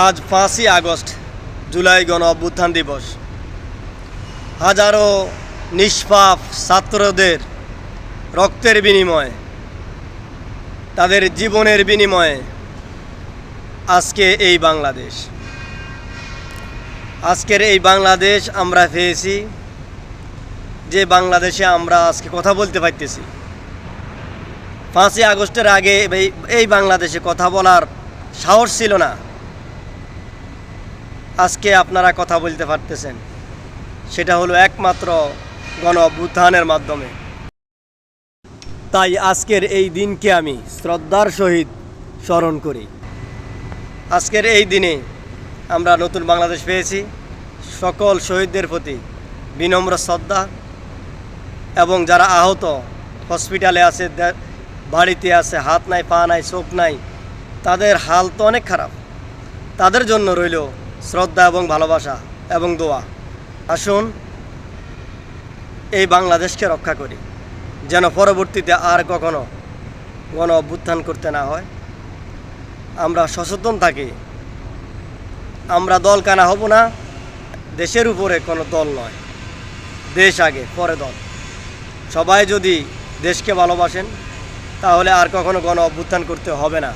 আজ 5ই আগস্ট, জুলাই গণ অভ্যুত্থান দিবস। হাজারো নিষ্পাপ ছাত্রদের রক্তের বিনিময়ে, তাদের জীবনের বিনিময়ে আজকে এই বাংলাদেশ। আজকের এই বাংলাদেশ আমরা পেয়েছি, যে বাংলাদেশে আমরা আজকে কথা বলতে পারতেছি। 5ই আগস্টের আগে এই বাংলাদেশে কথা বলার সাহস ছিল না। আজকে আপনারা কথা বলতে পারতেছেন, সেটা হলো একমাত্র গণ অভ্যুত্থানের মাধ্যমে। তাই আজকের এই দিনকে আমি শ্রদ্ধার সহিত স্মরণ করি। আজকের এই দিনে আমরা নতুন বাংলাদেশ পেয়েছি। সকল শহীদদের প্রতি বিনম্র শ্রদ্ধা, এবং যারা আহত হসপিটালে আছে, বাড়িতে আছে, হাত নাই, পা নাই, চোখ নাই, তাদের হাল তো অনেক খারাপ। তাদের জন্য রইল শ্রদ্ধা এবং ভালোবাসা এবং দোয়া। আসুন এই বাংলাদেশকে রক্ষা করি, যেন পরবর্তীতে আর কখনো গণ অভ্যুত্থান করতে না হয়। আমরা সচেতন থাকি। আমরা দল কানা হব না। দেশের উপরে কোনো দল নয়, দেশ আগে পরে দল। সবাই যদি দেশকে ভালোবাসেন, তাহলে আর কখনো গণ অভ্যুত্থান করতে হবে না,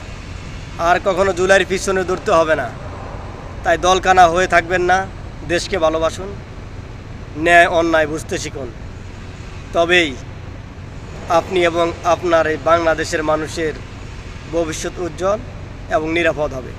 আর কখনো জুলাইয়ের পিছনে দৌড়তে হবে না। তাই দল কানা হয়ে থাকবেন না, দেশকে ভালোবাসুন, ন্যায় অন্যায় বুঝতে শিখুন। তবেই আপনি এবং আপনার এই বাংলাদেশের মানুষের ভবিষ্যৎ উজ্জ্বল এবং নিরাপদ হবে।